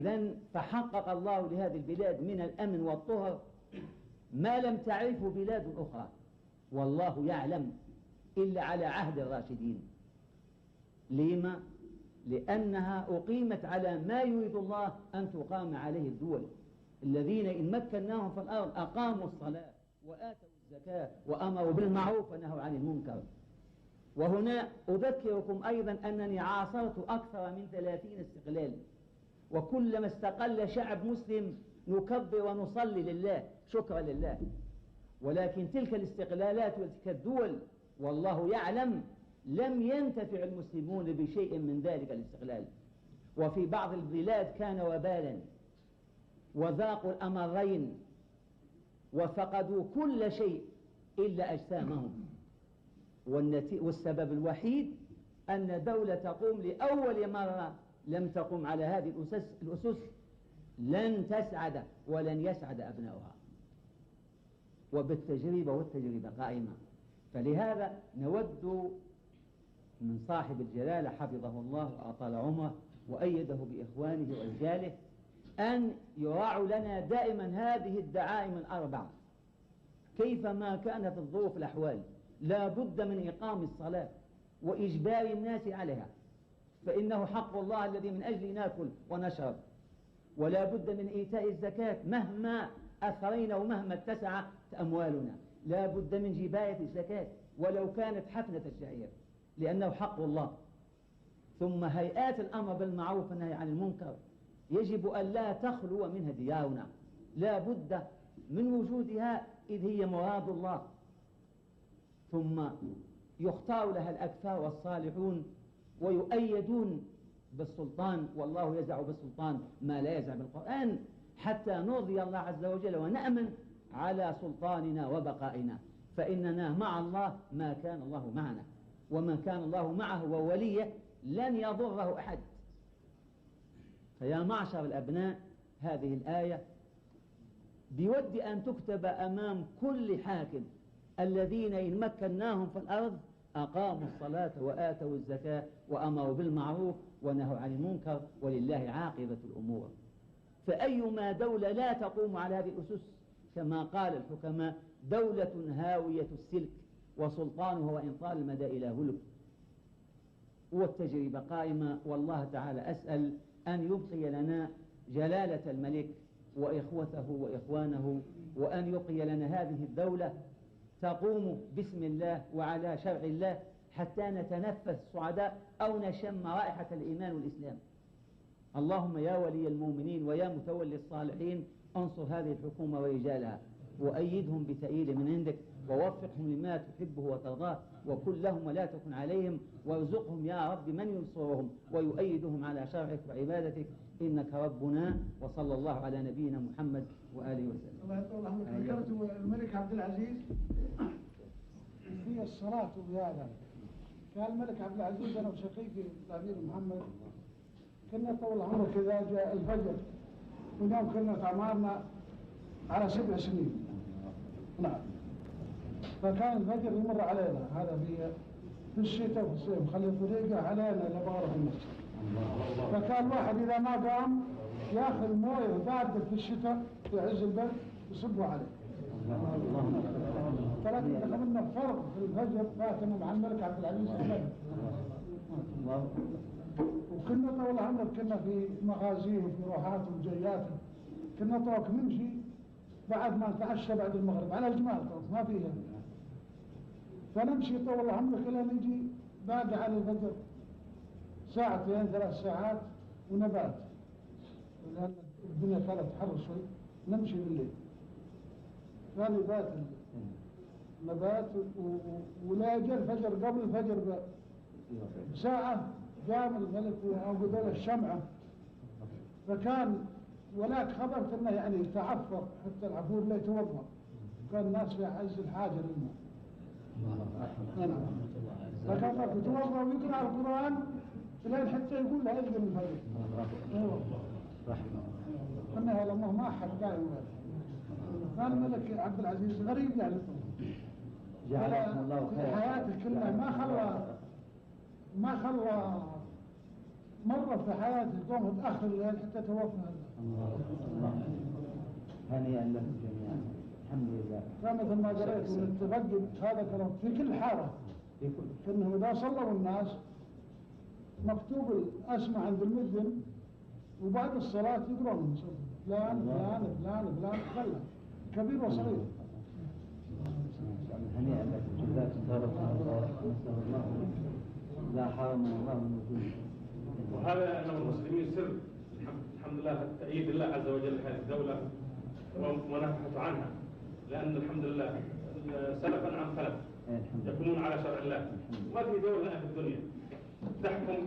إذن فحقق الله لهذه البلاد من الأمن والطهر ما لم تعرفه بلاد أخرى، والله يعلم، إلا على عهد الراشدين. لما؟ لأنها أقيمت على ما يريد الله أن تقام عليه الدول. الذين إن مكناهم في الأرض أقاموا الصلاة وآتوا الزكاة وأمروا بالمعروف ونهوا عن المنكر. وهنا أذكركم أيضا أنني عاصرت أكثر من 30 استقلال، وكلما استقل شعب مسلم نكبر ونصلي لله شكرا لله. ولكن تلك الاستقلالات وتلك الدول والله يعلم لم ينتفع المسلمون بشيء من ذلك الاستقلال، وفي بعض البلاد كان وبالا، وذاقوا الأمرين وفقدوا كل شيء إلا أجسامهم. والسبب الوحيد أن دولة تقوم لأول مرة لم تقوم على هذه الأسس لن تسعد ولن يسعد أبناؤها، وبالتجربة والتجربة قائمة. فلهذا نود من صاحب الجلالة حفظه الله وأطال عمره وأيده بإخوانه ورجاله أن يراعوا لنا دائما هذه الدعائم الأربع كيفما كانت الظروف الأحوال. لا بد من إقام الصلاة وإجبار الناس عليها، فإنه حق الله الذي من أجله نأكل ونشرب. ولا بد من إيتاء الزكاة مهما أثرينا ومهما اتسعت أموالنا، لا بد من جباية الزكاة ولو كانت حفنة الشعير، لأنه حق الله. ثم هيئات الأمر بالمعروف والنهي عن المنكر يجب أن لا تخلو منها ديارنا، لا بد من وجودها إذ هي مراد الله. ثم يختار لها الأكفاء والصالحون ويؤيدون بالسلطان، والله يزع بالسلطان ما لا يزع بالقرآن، حتى نرضي الله عز وجل ونأمن على سلطاننا وبقائنا. فإننا مع الله ما كان الله معنا، ومن كان الله معه ووليه لن يضره أحد. فيا معشر الأبناء، هذه الآية بيود أن تكتب أمام كل حاكم: الذين إن مكناهم في الأرض أقاموا الصلاة وآتوا الزكاة وأمروا بالمعروف ونهوا عن المنكر ولله عاقبة الأمور. فأيما دولة لا تقوم على هذه الأسس كما قال الحكماء دولة هاوية السلك، وسلطانها وإن طال المدى إلى هلك. والتجربة قائمة، والله تعالى أسأل أن يبقي لنا جلالة الملك وإخوته وإخوانه، وأن يبقي لنا هذه الدولة تقوم باسم الله وعلى شرع الله حتى نتنفس سعداء أو نشم رائحة الإيمان والإسلام. اللهم يا ولي المؤمنين ويا متولي الصالحين انصر هذه الحكومة ورجالها، وأيدهم بتأييد من عندك، ووفقهم لما تحبه وترضاه، وكن لهم ولا تكن عليهم، وارزقهم يا رب من ينصرهم ويؤيدهم على شرعك وعبادتك، إنك ربنا. وصلى الله على نبينا محمد وآله وسلم. الله يطول عمرك. ذكرت الملك عبد العزيز في الصلاة بهذا. كان الملك عبد العزيز أنا وشقيقي الأمير محمد كنا طول عمرك إذا جاء الفجر، ونوم كنا أعمارنا على 7 سنين. نعم. فكان الفجر يمر علينا، هذا في الشتاء وفي الصيف، خلي طريقه علينا لبغرة المسجد. فكان الواحد إذا ما قام ياخذ مويه باردة في الشتاء في عز البرد يصبوا عليه. ولكن دخلنا فرق في الفجر فاتنا مع الملك عبد العزيز أحمد. وكنا طول عمرك كنا في مغازيه وفي روحاته وجياته، كنا طوق نمشي بعد ما نتعشى بعد المغرب على الجمال طوق ما فيها، فنمشي طول عمرك إلى نجي باقي على الفجر 2 3 ساعات ونبات، لأن الدنيا كانت حر شوي. نمشي بالليل كان يبات نبات، ولا جاء الفجر قبل الفجر بساعة قام الملك وأوقد له الشمعة. فكان ولاك خبرت انه يعني تعفر حتى العفور لا يتوضا، كان الناس في عز الحاجة للماء. فكان يتوضا ويقرأ القرآن لين حتى يقول له اذن الفجر. انها لما ما احد قايم. كان الملك عبد العزيز غريب يعني جعلكم الله خير. حياته كلها ما خلى مرة في حياتي قوم متأخر الليل حتى توفنا. الله الله، هنيئا لكم جميعا، الحمد لله. فمثل ما قريت من التقدم هذا كلام في كل حارة، كأنهم إذا صلوا الناس مكتوب الأسماء عند المؤذن وبعد الصلاة يقرون فلان فلان فلان فلان خلى كبير وصغير. هنيئا لكم، جزاكم الله خيرا، نسأل الله لا حرمنا الله من وجوده. وهذا أن المسلمين سر الحمد لله تأييد الله عز وجل هذه الدولة ونفحة عنها، لأن الحمد لله سلفا عن خلف يكونون على شرع الله، ما في دولة في الدنيا تحكم